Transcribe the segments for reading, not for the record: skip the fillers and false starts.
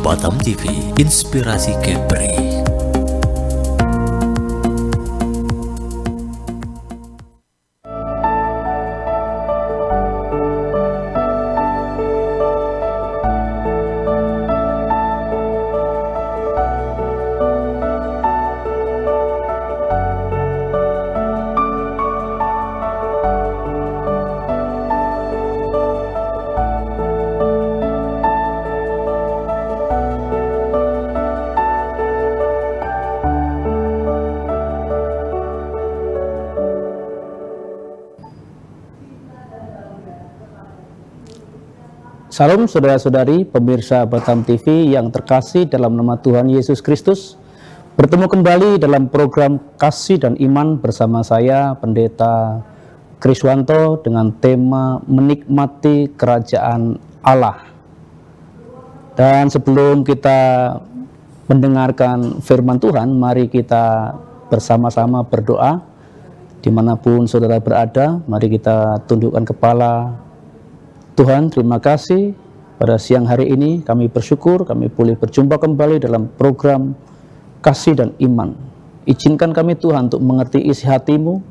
Batam TV, inspirasi Kepri. Salam saudara-saudari pemirsa Batam TV yang terkasih dalam nama Tuhan Yesus Kristus. Bertemu kembali dalam program Kasih dan Iman bersama saya Pendeta Kriswanto dengan tema menikmati kerajaan Allah. Dan sebelum kita mendengarkan firman Tuhan, mari kita bersama-sama berdoa. Dimanapun saudara berada, mari kita tundukkan kepala. Tuhan, terima kasih pada siang hari ini kami bersyukur kami boleh berjumpa kembali dalam program Kasih dan Iman. Izinkan kami Tuhan untuk mengerti isi hati-Mu,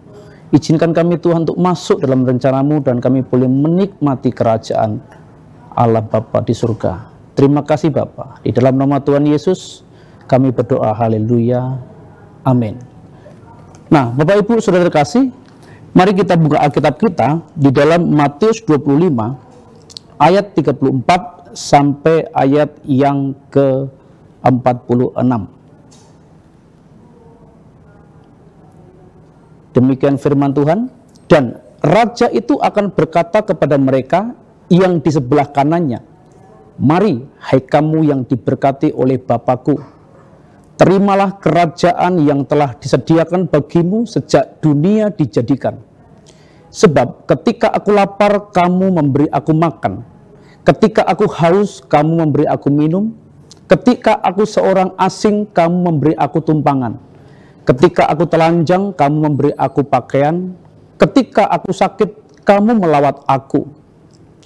izinkan kami Tuhan untuk masuk dalam rencana-Mu dan kami boleh menikmati kerajaan Allah Bapa di surga. Terima kasih Bapa. Di dalam nama Tuhan Yesus kami berdoa, haleluya, amin. Nah Bapak Ibu Saudara terkasih, mari kita buka Alkitab kita di dalam Matius 25 ayat 34 sampai ayat yang ke-46. Demikian firman Tuhan. Dan raja itu akan berkata kepada mereka yang di sebelah kanannya, "Mari, hai kamu yang diberkati oleh Bapa-Ku, terimalah kerajaan yang telah disediakan bagimu sejak dunia dijadikan. Sebab ketika aku lapar, kamu memberi aku makan. Ketika aku haus, kamu memberi aku minum. Ketika aku seorang asing, kamu memberi aku tumpangan. Ketika aku telanjang, kamu memberi aku pakaian. Ketika aku sakit, kamu melawat aku.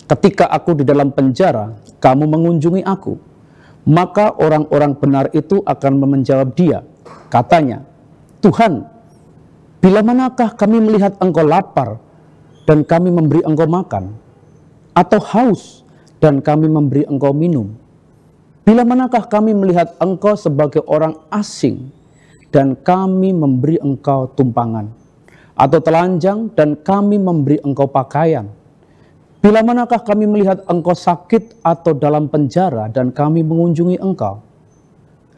Ketika aku di dalam penjara, kamu mengunjungi aku." Maka orang-orang benar itu akan menjawab dia, katanya, "Tuhan, bila manakah kami melihat engkau lapar dan kami memberi engkau makan, atau haus dan kami memberi engkau minum? Bila manakah kami melihat engkau sebagai orang asing dan kami memberi engkau tumpangan, atau telanjang dan kami memberi engkau pakaian? Bila manakah kami melihat engkau sakit atau dalam penjara dan kami mengunjungi engkau?"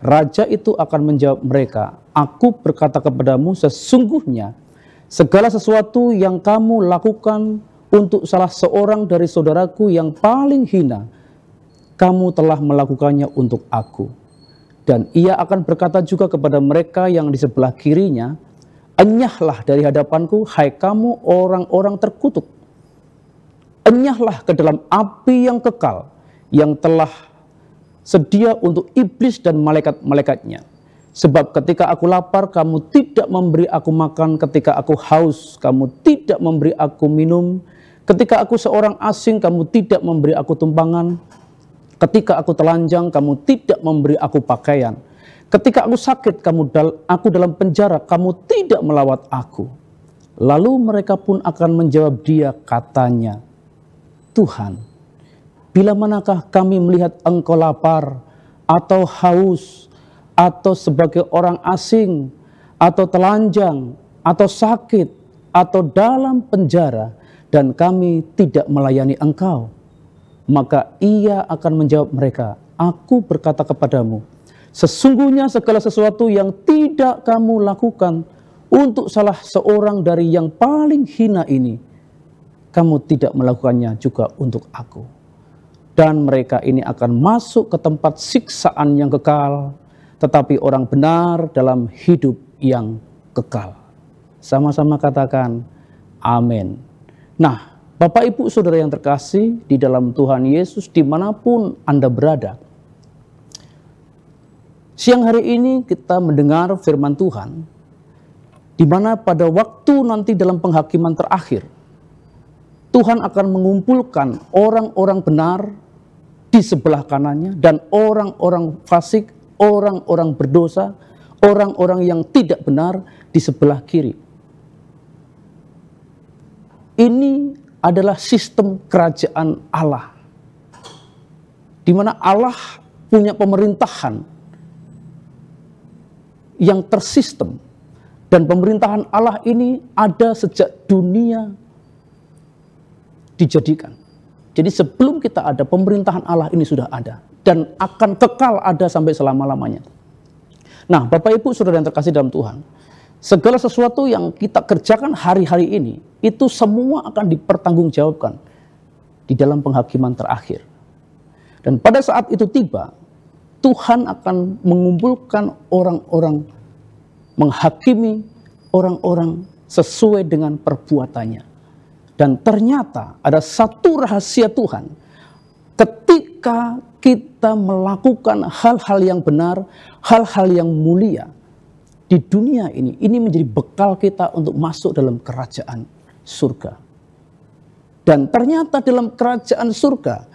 Raja itu akan menjawab mereka, "Aku berkata kepadamu, sesungguhnya segala sesuatu yang kamu lakukan untuk salah seorang dari saudaraku yang paling hina, kamu telah melakukannya untuk aku." Dan ia akan berkata juga kepada mereka yang di sebelah kirinya, "Enyahlah dari hadapanku, hai kamu orang-orang terkutuk. Enyahlah ke dalam api yang kekal, yang telah sedia untuk iblis dan malaikat-malaikatnya. Sebab ketika aku lapar, kamu tidak memberi aku makan. Ketika aku haus, kamu tidak memberi aku minum. Ketika aku seorang asing, kamu tidak memberi aku tumpangan. Ketika aku telanjang, kamu tidak memberi aku pakaian. Ketika aku sakit, aku dalam penjara, kamu tidak melawat aku." Lalu mereka pun akan menjawab dia, katanya, "Tuhan, bila manakah kami melihat engkau lapar, atau haus, atau sebagai orang asing, atau telanjang, atau sakit, atau dalam penjara, dan kami tidak melayani engkau?" Maka ia akan menjawab mereka, "Aku berkata kepadamu, sesungguhnya segala sesuatu yang tidak kamu lakukan untuk salah seorang dari yang paling hina ini, kamu tidak melakukannya juga untuk aku." Dan mereka ini akan masuk ke tempat siksaan yang kekal, tetapi orang benar dalam hidup yang kekal. Sama-sama katakan amin. Nah, Bapak Ibu Saudara yang terkasih di dalam Tuhan Yesus dimanapun Anda berada, siang hari ini kita mendengar firman Tuhan, di mana pada waktu nanti dalam penghakiman terakhir, Tuhan akan mengumpulkan orang-orang benar di sebelah kanannya, dan orang-orang fasik, orang-orang berdosa, orang-orang yang tidak benar di sebelah kiri. Ini adalah sistem kerajaan Allah, di mana Allah punya pemerintahan yang tersistem, dan pemerintahan Allah ini ada sejak dunia dijadikan. Jadi sebelum kita ada, pemerintahan Allah ini sudah ada dan akan kekal ada sampai selama-lamanya. Nah, Bapak Ibu Saudara yang terkasih dalam Tuhan, segala sesuatu yang kita kerjakan hari-hari ini, itu semua akan dipertanggungjawabkan di dalam penghakiman terakhir. Dan pada saat itu tiba, Tuhan akan mengumpulkan orang-orang, menghakimi orang-orang sesuai dengan perbuatannya. Dan ternyata ada satu rahasia Tuhan, ketika kita melakukan hal-hal yang benar, hal-hal yang mulia di dunia ini menjadi bekal kita untuk masuk dalam kerajaan surga. Dan ternyata dalam kerajaan surga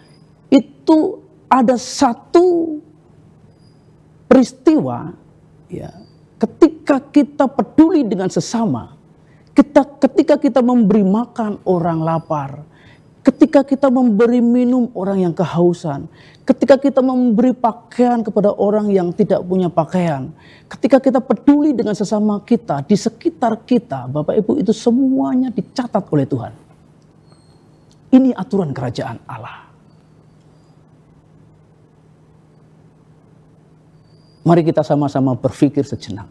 itu ada satu peristiwa, ya, ketika kita peduli dengan sesama, ketika kita memberi makan orang lapar, ketika kita memberi minum orang yang kehausan, ketika kita memberi pakaian kepada orang yang tidak punya pakaian, ketika kita peduli dengan sesama kita, di sekitar kita, Bapak Ibu, itu semuanya dicatat oleh Tuhan. Ini aturan kerajaan Allah. Mari kita sama-sama berpikir sejenak.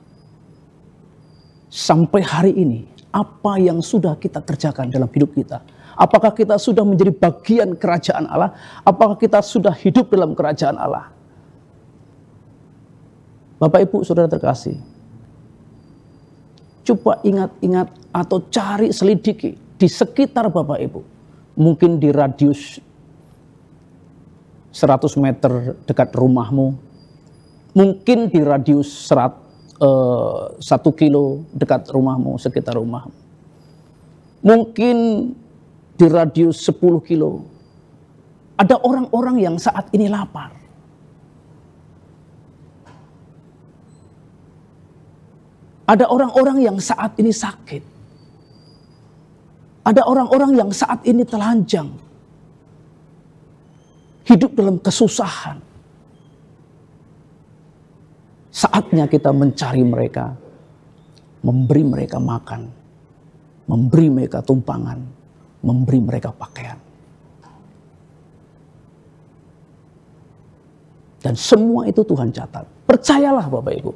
Sampai hari ini, apa yang sudah kita kerjakan dalam hidup kita? Apakah kita sudah menjadi bagian kerajaan Allah? Apakah kita sudah hidup dalam kerajaan Allah? Bapak Ibu Saudara terkasih, coba ingat-ingat atau cari selidiki di sekitar Bapak Ibu. Mungkin di radius 100 meter dekat rumahmu. Mungkin di radius 1 kilo dekat rumahmu, sekitar rumahmu. Mungkin di radius 10 kilo. Ada orang-orang yang saat ini lapar. Ada orang-orang yang saat ini sakit. Ada orang-orang yang saat ini telanjang. Hidup dalam kesusahan. Saatnya kita mencari mereka, memberi mereka makan, memberi mereka tumpangan, memberi mereka pakaian. Dan semua itu Tuhan catat. Percayalah Bapak Ibu.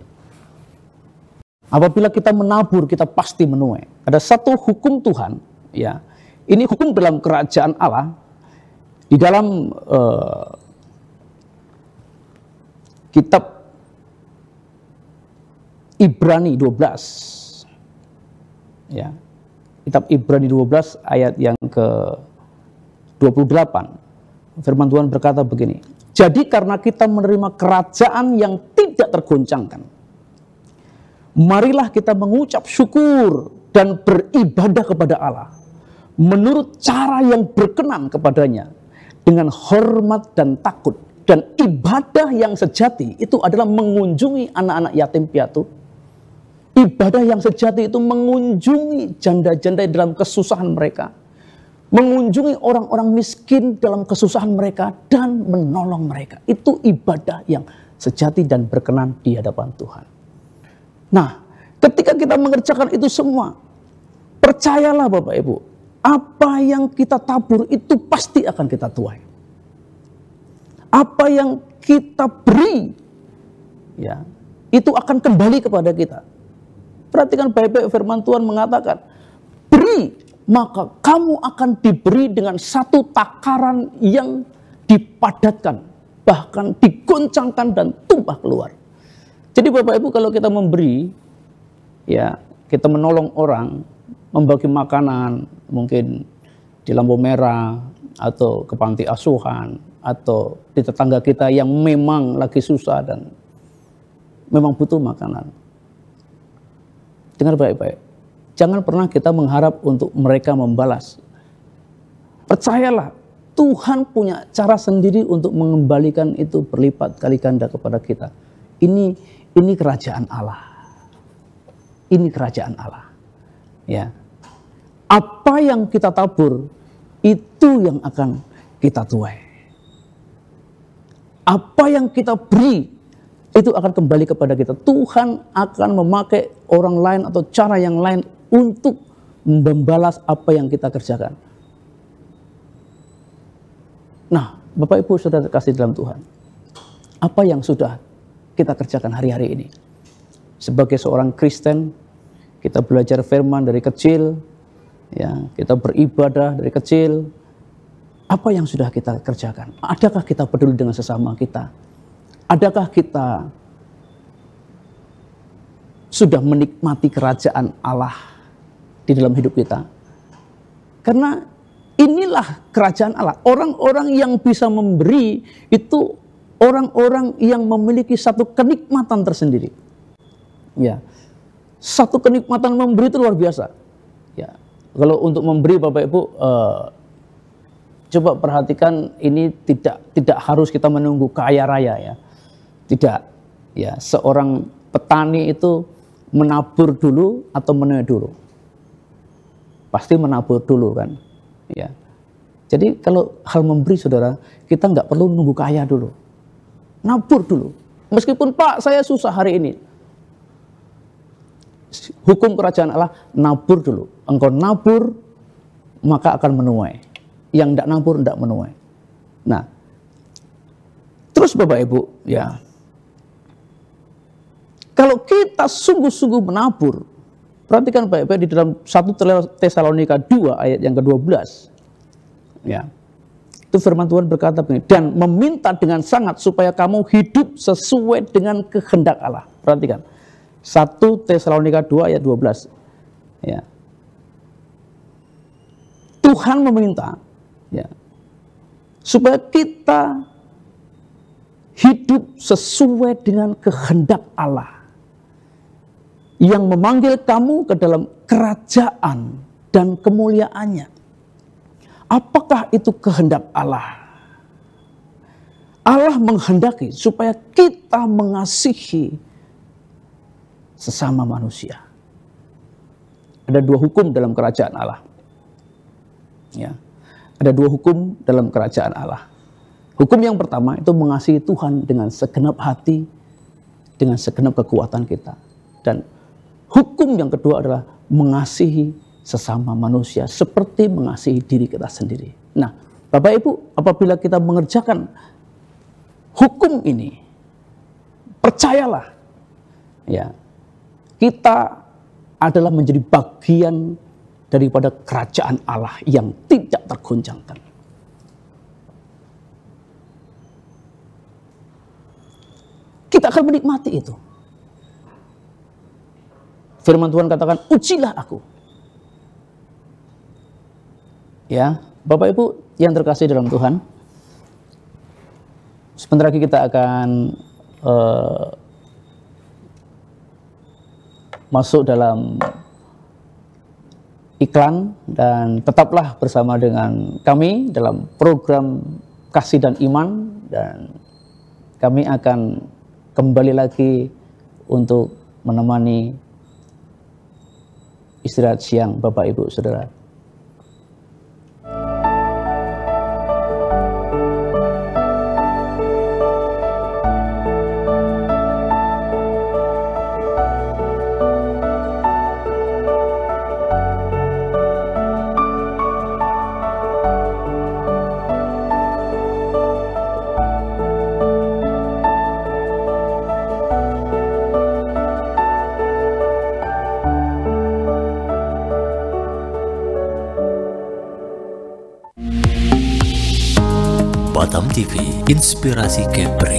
Apabila kita menabur, kita pasti menuai. Ada satu hukum Tuhan, ya. Ini hukum dalam kerajaan Allah. Di dalam kitab Ibrani 12, ya, kitab Ibrani 12 ayat yang ke-28, firman Tuhan berkata begini, jadi karena kita menerima kerajaan yang tidak tergoncangkan, marilah kita mengucap syukur dan beribadah kepada Allah, menurut cara yang berkenan kepadanya, dengan hormat dan takut. Dan ibadah yang sejati itu adalah mengunjungi anak-anak yatim piatu. Ibadah yang sejati itu mengunjungi janda-janda dalam kesusahan mereka. Mengunjungi orang-orang miskin dalam kesusahan mereka dan menolong mereka. Itu ibadah yang sejati dan berkenan di hadapan Tuhan. Nah, ketika kita mengerjakan itu semua, percayalah Bapak Ibu, apa yang kita tabur itu pasti akan kita tuai. Apa yang kita beri, ya, itu akan kembali kepada kita. Perhatikan baik-baik, firman Tuhan mengatakan, beri maka kamu akan diberi dengan satu takaran yang dipadatkan, bahkan digoncangkan dan tumpah keluar. Jadi Bapak Ibu, kalau kita memberi, ya, kita menolong orang, membagi makanan, mungkin di lampu merah atau ke panti asuhan atau di tetangga kita yang memang lagi susah dan memang butuh makanan. Dengar baik-baik, jangan pernah kita mengharap untuk mereka membalas. Percayalah, Tuhan punya cara sendiri untuk mengembalikan itu berlipat kali ganda kepada kita. Ini kerajaan Allah. Ini kerajaan Allah. Ya. Apa yang kita tabur, itu yang akan kita tuai. Apa yang kita beri, itu akan kembali kepada kita. Tuhan akan memakai orang lain atau cara yang lain untuk membalas apa yang kita kerjakan. Nah, Bapak Ibu Saudara terkasih dalam Tuhan, apa yang sudah kita kerjakan hari-hari ini? Sebagai seorang Kristen, kita belajar firman dari kecil, ya, kita beribadah dari kecil. Apa yang sudah kita kerjakan? Adakah kita peduli dengan sesama kita? Adakah kita sudah menikmati kerajaan Allah di dalam hidup kita? Karena inilah kerajaan Allah. Orang-orang yang bisa memberi itu orang-orang yang memiliki satu kenikmatan tersendiri. Ya, satu kenikmatan memberi itu luar biasa. Ya, kalau untuk memberi Bapak Ibu, coba perhatikan, ini tidak harus kita menunggu kaya raya ya. Tidak. Ya, seorang petani itu menabur dulu atau menuai dulu? Pasti menabur dulu kan. Ya. Jadi kalau hal memberi saudara, kita nggak perlu nunggu kaya dulu. Nabur dulu. Meskipun Pak saya susah hari ini. Hukum kerajaan Allah, nabur dulu. Engkau nabur, maka akan menuai. Yang tidak nabur, tidak menuai. Nah, terus Bapak Ibu, ya. Kalau kita sungguh-sungguh menabur, perhatikan baik-baik di dalam 1 Tesalonika 2 ayat yang ke-12. Ya. Itu firman Tuhan berkata begini, dan meminta dengan sangat supaya kamu hidup sesuai dengan kehendak Allah. Perhatikan. 1 Tesalonika 2 ayat 12. Ya. Tuhan meminta, ya, supaya kita hidup sesuai dengan kehendak Allah yang memanggil kamu ke dalam kerajaan dan kemuliaannya. Apakah itu kehendak Allah? Allah menghendaki supaya kita mengasihi sesama manusia. Ada dua hukum dalam kerajaan Allah. Ya, ada dua hukum dalam kerajaan Allah. Hukum yang pertama itu mengasihi Tuhan dengan segenap hati, dengan segenap kekuatan kita. Dan hukum yang kedua adalah mengasihi sesama manusia seperti mengasihi diri kita sendiri. Nah, Bapak Ibu, apabila kita mengerjakan hukum ini, percayalah, ya, kita adalah menjadi bagian daripada kerajaan Allah yang tidak tergoncangkan. Kita akan menikmati itu. Firman Tuhan katakan, ujilah aku. Ya, Bapak Ibu yang terkasih dalam Tuhan, sebentar lagi kita akan masuk dalam iklan, dan tetaplah bersama dengan kami dalam program Kasih dan Iman, dan kami akan kembali lagi untuk menemani istirahat siang Bapak Ibu Saudara. Batam TV, Inspirasi Kepri.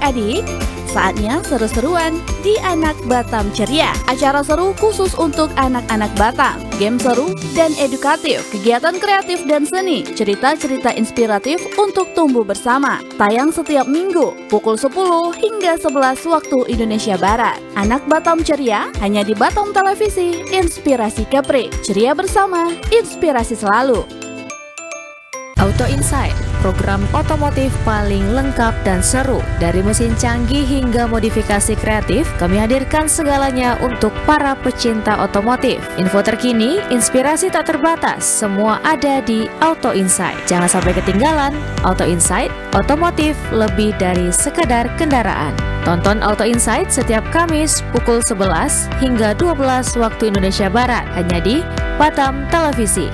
adik-adik, saatnya seru-seruan di Anak Batam Ceria. Acara seru khusus untuk anak-anak Batam, game seru dan edukatif, kegiatan kreatif dan seni, cerita-cerita inspiratif untuk tumbuh bersama. Tayang setiap minggu pukul 10 hingga 11 waktu Indonesia Barat. Anak Batam Ceria hanya di Batam Televisi, Inspirasi Kepri. Ceria bersama, inspirasi selalu. Auto Insight, program otomotif paling lengkap dan seru. Dari mesin canggih hingga modifikasi kreatif, kami hadirkan segalanya untuk para pecinta otomotif. Info terkini, inspirasi tak terbatas, semua ada di Auto Insight. Jangan sampai ketinggalan. Auto Insight, otomotif lebih dari sekedar kendaraan. Tonton Auto Insight setiap Kamis pukul 11 hingga 12 waktu Indonesia Barat, hanya di Batam Televisi.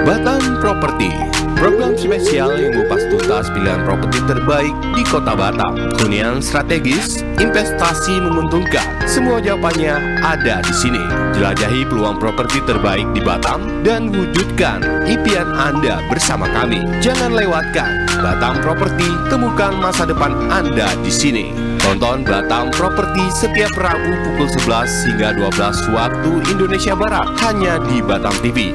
Batam Property, program spesial yang mengupas tuntas pilihan properti terbaik di Kota Batam. Hunian strategis, investasi menguntungkan, semua jawabannya ada di sini. Jelajahi peluang properti terbaik di Batam dan wujudkan impian Anda bersama kami. Jangan lewatkan Batam Property, temukan masa depan Anda di sini. Tonton Batam Property setiap Rabu pukul 11 hingga 12 waktu Indonesia Barat, hanya di Batam TV.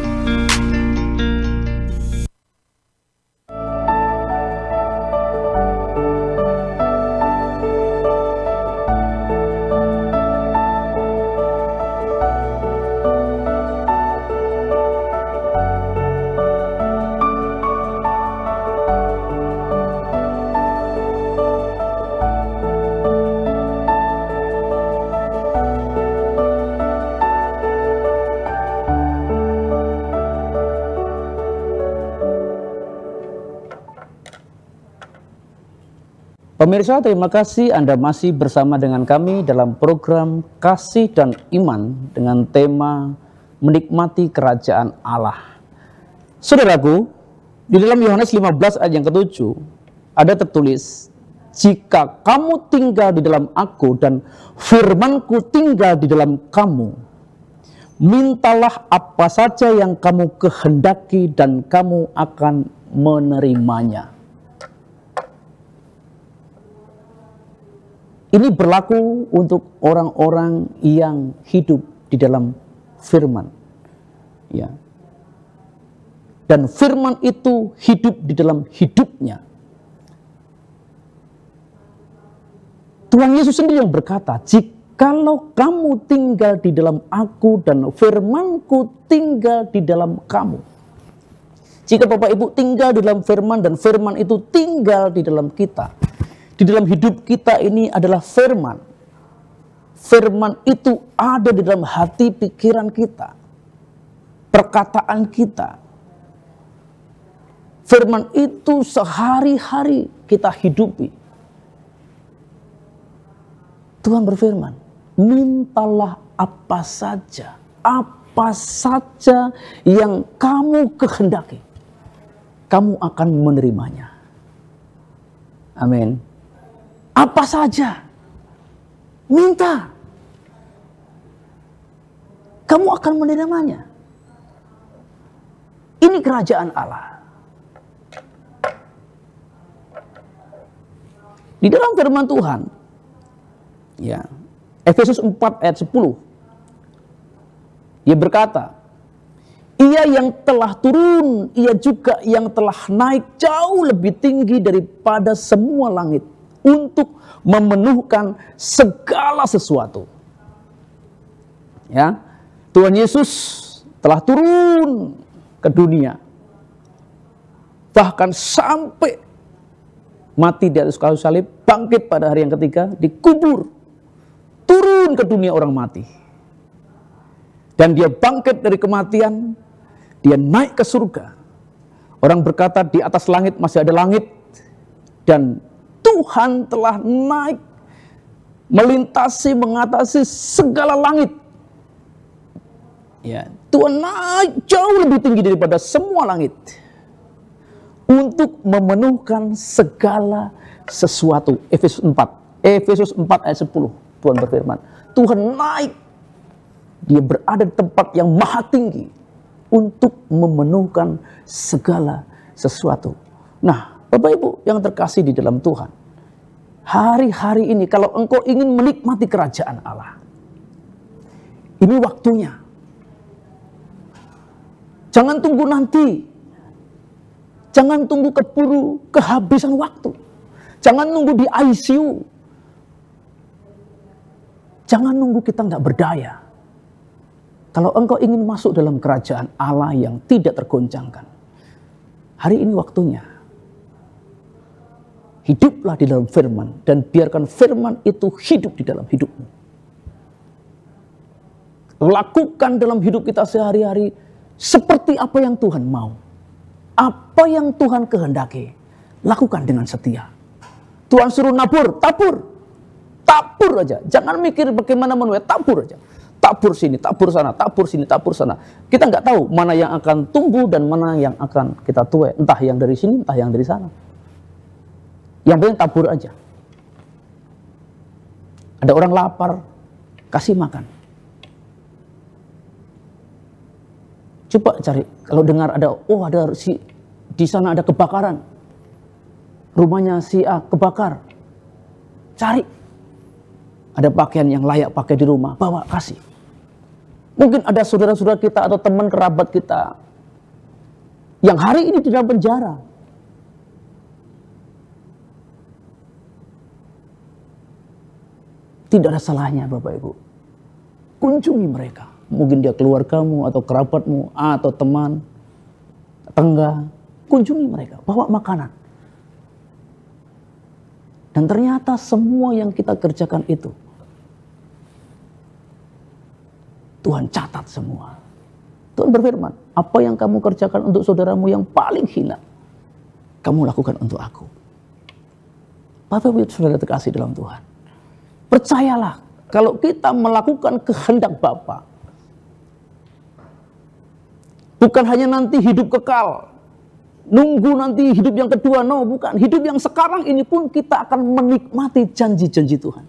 Pemirsa, terima kasih Anda masih bersama dengan kami dalam program Kasih dan Iman dengan tema Menikmati Kerajaan Allah. Saudaraku, di dalam Yohanes 15 ayat yang ke-7 ada tertulis, jika kamu tinggal di dalam aku dan firmanku tinggal di dalam kamu, mintalah apa saja yang kamu kehendaki dan kamu akan menerimanya. Ini berlaku untuk orang-orang yang hidup di dalam firman. Ya. Dan firman itu hidup di dalam hidupnya. Tuhan Yesus sendiri yang berkata, jikalau kamu tinggal di dalam aku dan firmanku tinggal di dalam kamu. Jika Bapak Ibu tinggal di dalam firman dan firman itu tinggal di dalam kita, di dalam hidup kita ini adalah firman. Firman itu ada di dalam hati pikiran kita, perkataan kita. Firman itu sehari-hari kita hidupi. Tuhan berfirman, mintalah apa saja yang kamu kehendaki, kamu akan menerimanya. Amin. Apa saja, minta, kamu akan menerimanya. Ini kerajaan Allah. Di dalam firman Tuhan, ya, Efesus 4 ayat 10, dia berkata, ia yang telah turun, ia juga yang telah naik jauh lebih tinggi daripada semua langit, untuk memenuhkan segala sesuatu. Ya, Tuhan Yesus telah turun ke dunia, bahkan sampai mati di atas kayu salib, bangkit pada hari yang ketiga, dikubur, turun ke dunia orang mati, dan dia bangkit dari kematian, dia naik ke surga. Orang berkata di atas langit masih ada langit, dan Tuhan telah naik, melintasi, mengatasi segala langit. Ya, Tuhan naik jauh lebih tinggi daripada semua langit untuk memenuhkan segala sesuatu. Efesus 4 ayat 10, Tuhan berfirman, Tuhan naik, dia berada di tempat yang maha tinggi untuk memenuhkan segala sesuatu. Nah, Bapak Ibu yang terkasih di dalam Tuhan, hari-hari ini kalau engkau ingin menikmati kerajaan Allah, ini waktunya. Jangan tunggu nanti. Jangan tunggu keburu kehabisan waktu. Jangan nunggu di ICU. Jangan nunggu kita nggak berdaya. Kalau engkau ingin masuk dalam kerajaan Allah yang tidak tergoncangkan, hari ini waktunya. Hiduplah di dalam firman dan biarkan firman itu hidup di dalam hidupmu. Lakukan dalam hidup kita sehari-hari seperti apa yang Tuhan mau. Apa yang Tuhan kehendaki, lakukan dengan setia. Tuhan suruh nabur, tabur. Tabur aja. Jangan mikir bagaimana menuai, tabur aja. Tabur sini, tabur sana, tabur sini, tabur sana. Kita nggak tahu mana yang akan tumbuh dan mana yang akan kita tuai. Entah yang dari sini, entah yang dari sana. Yang penting tabur aja. Ada orang lapar, kasih makan. Coba cari, kalau dengar ada, di sana ada kebakaran. Rumahnya si A kebakar. Cari. Ada pakaian yang layak pakai di rumah, bawa, kasih. Mungkin ada saudara-saudara kita atau teman kerabat kita yang hari ini di dalam penjara. Tidak ada salahnya Bapak Ibu. Kunjungi mereka. Mungkin dia keluargamu atau kerabatmu atau teman, tetangga. Kunjungi mereka, bawa makanan. Dan ternyata semua yang kita kerjakan itu, Tuhan catat semua. Tuhan berfirman, apa yang kamu kerjakan untuk saudaramu yang paling hina, kamu lakukan untuk aku. Bapak Ibu saudara terkasih dalam Tuhan. Percayalah, kalau kita melakukan kehendak Bapa, bukan hanya nanti hidup kekal, nunggu nanti hidup yang kedua, no, bukan. Hidup yang sekarang ini pun kita akan menikmati janji-janji Tuhan.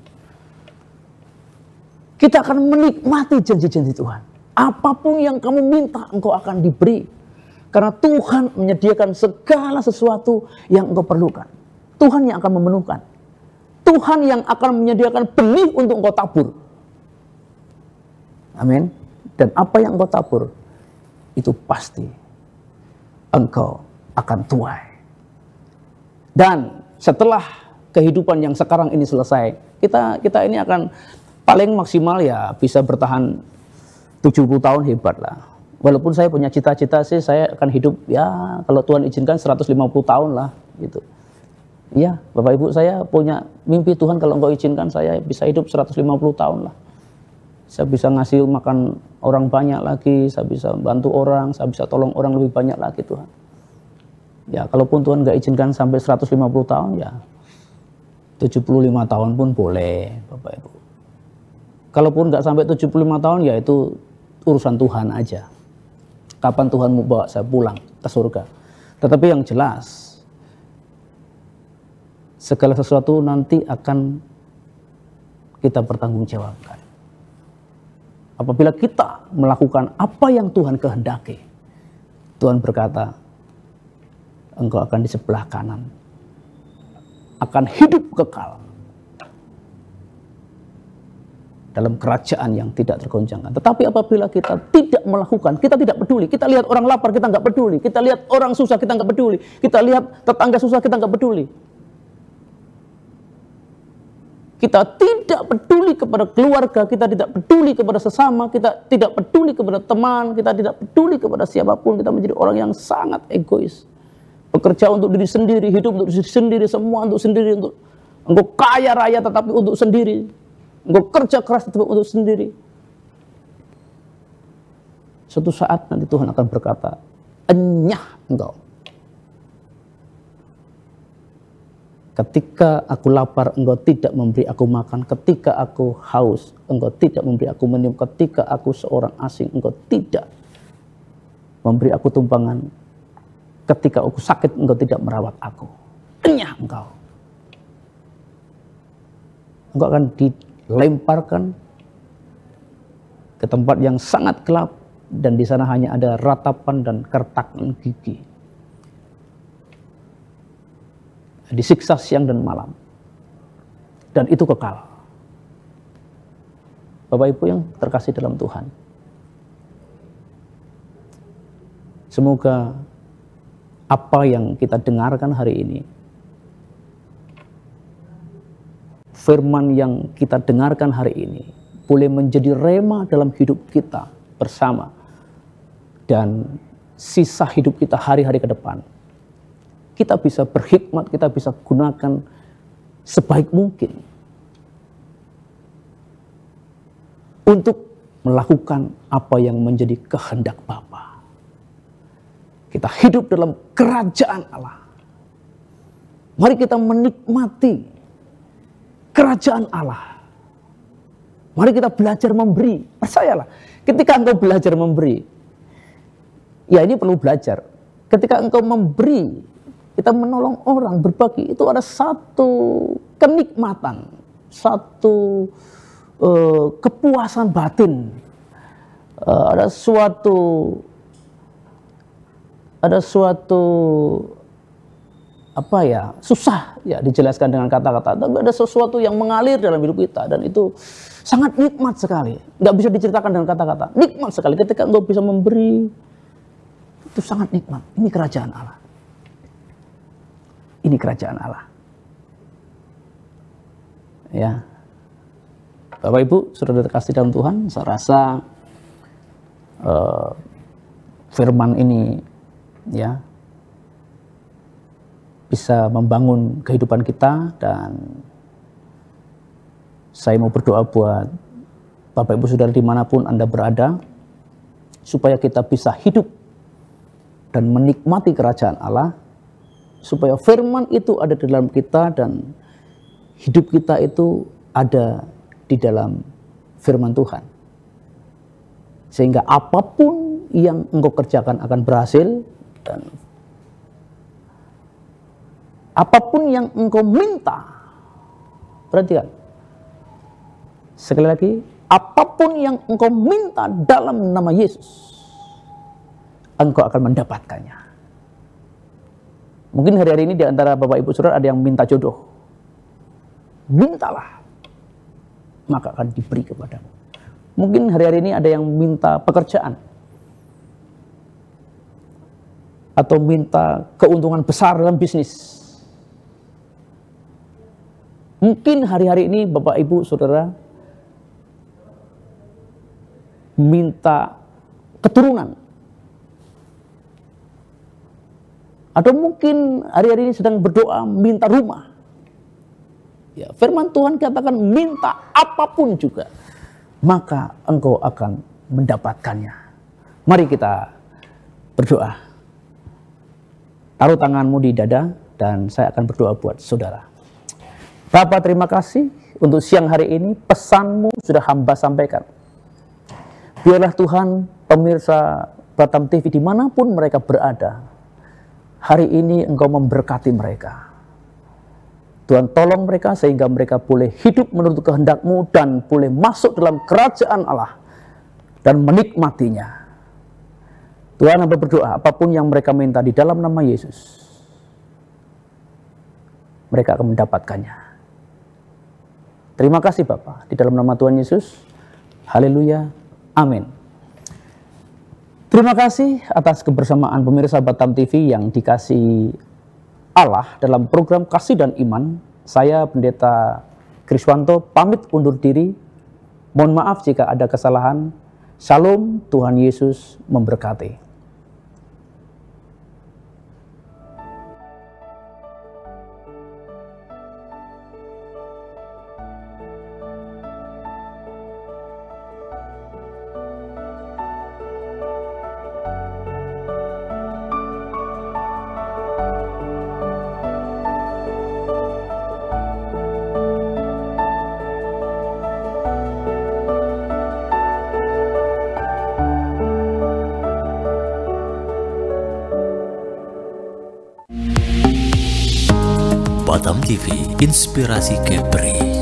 Kita akan menikmati janji-janji Tuhan. Apapun yang kamu minta, engkau akan diberi. Karena Tuhan menyediakan segala sesuatu yang engkau perlukan. Tuhan yang akan memenuhkan. Tuhan yang akan menyediakan benih untuk engkau tabur. Amin. Dan apa yang engkau tabur, itu pasti engkau akan tuai. Dan setelah kehidupan yang sekarang ini selesai, kita ini akan paling maksimal ya bisa bertahan 70 tahun, hebat lah. Walaupun saya punya cita-cita sih saya akan hidup ya kalau Tuhan izinkan 150 tahun lah gitu. Iya, Bapak Ibu, saya punya mimpi Tuhan kalau engkau izinkan saya bisa hidup 150 tahun lah. Saya bisa ngasih makan orang banyak lagi, saya bisa bantu orang, saya bisa tolong orang lebih banyak lagi Tuhan. Ya, kalaupun Tuhan nggak izinkan sampai 150 tahun ya 75 tahun pun boleh, Bapak Ibu. Kalaupun nggak sampai 75 tahun ya itu urusan Tuhan aja. Kapan Tuhan mau bawa saya pulang ke surga. Tetapi yang jelas, segala sesuatu nanti akan kita pertanggungjawabkan. Apabila kita melakukan apa yang Tuhan kehendaki, Tuhan berkata, engkau akan di sebelah kanan, akan hidup kekal dalam kerajaan yang tidak tergoncangkan. Tetapi apabila kita tidak melakukan, kita tidak peduli. Kita lihat orang lapar, kita nggak peduli. Kita lihat orang susah, kita nggak peduli. Kita lihat tetangga susah, kita nggak peduli. Kita tidak peduli kepada keluarga, kita tidak peduli kepada sesama, kita tidak peduli kepada teman, kita tidak peduli kepada siapapun. Kita menjadi orang yang sangat egois. Bekerja untuk diri sendiri, hidup untuk diri sendiri, semua untuk sendiri. Untuk engkau kaya raya tetapi untuk sendiri. Engkau kerja keras tetapi untuk sendiri. Suatu saat nanti Tuhan akan berkata, enyah engkau. Ketika aku lapar, engkau tidak memberi aku makan. Ketika aku haus, engkau tidak memberi aku minum. Ketika aku seorang asing, engkau tidak memberi aku tumpangan. Ketika aku sakit, engkau tidak merawat aku. Enyah engkau. Engkau akan dilemparkan ke tempat yang sangat gelap. Dan di sana hanya ada ratapan dan kertakan gigi. disiksa siang dan malam. Dan itu kekal. Bapak Ibu yang terkasih dalam Tuhan, semoga apa yang kita dengarkan hari ini, firman yang kita dengarkan hari ini, boleh menjadi rema dalam hidup kita bersama, dan sisa hidup kita hari-hari ke depan, kita bisa berhikmat, kita bisa gunakan sebaik mungkin untuk melakukan apa yang menjadi kehendak Bapa. Kita hidup dalam kerajaan Allah. Mari kita menikmati kerajaan Allah. Mari kita belajar memberi. Percayalah, ketika engkau belajar memberi, ya ini perlu belajar. Ketika engkau memberi, kita menolong orang, berbagi, itu ada satu kenikmatan, satu kepuasan batin, ada suatu apa ya, susah ya dijelaskan dengan kata-kata, tapi ada sesuatu yang mengalir dalam hidup kita, dan itu sangat nikmat sekali, nggak bisa diceritakan dengan kata-kata. Nikmat sekali ketika engkau bisa memberi, itu sangat nikmat. Ini kerajaan Allah. Ini kerajaan Allah. Ya, Bapak Ibu, saudara terkasih dalam Tuhan, saya rasa firman ini ya bisa membangun kehidupan kita, dan saya mau berdoa buat Bapak Ibu Saudara dimanapun Anda berada, supaya kita bisa hidup dan menikmati kerajaan Allah, supaya firman itu ada di dalam kita dan hidup kita itu ada di dalam firman Tuhan. Sehingga apapun yang engkau kerjakan akan berhasil, dan apapun yang engkau minta, perhatikan, sekali lagi, apapun yang engkau minta dalam nama Yesus, engkau akan mendapatkannya. Mungkin hari-hari ini di antara Bapak Ibu Saudara ada yang minta jodoh. Mintalah, maka akan diberi kepadamu. Mungkin hari-hari ini ada yang minta pekerjaan, atau minta keuntungan besar dalam bisnis. Mungkin hari-hari ini Bapak Ibu Saudara minta keturunan. Atau mungkin hari-hari ini sedang berdoa minta rumah. Ya, firman Tuhan katakan minta apapun juga, maka engkau akan mendapatkannya. Mari kita berdoa. Taruh tanganmu di dada dan saya akan berdoa buat saudara. Bapa, terima kasih untuk siang hari ini, pesanmu sudah hamba sampaikan. Biarlah Tuhan pemirsa Batam TV dimanapun mereka berada, hari ini engkau memberkati mereka. Tuhan tolong mereka sehingga mereka boleh hidup menurut kehendak-Mu dan boleh masuk dalam kerajaan Allah dan menikmatinya. Tuhan, hamba berdoa apapun yang mereka minta di dalam nama Yesus, mereka akan mendapatkannya. Terima kasih Bapa, di dalam nama Tuhan Yesus. Haleluya. Amin. Terima kasih atas kebersamaan pemirsa Batam TV yang dikasihi Allah dalam program Kasih dan Iman. Saya Pendeta Kriswanto pamit undur diri. Mohon maaf jika ada kesalahan. Shalom, Tuhan Yesus memberkati. Batam TV, inspirasi Kepri.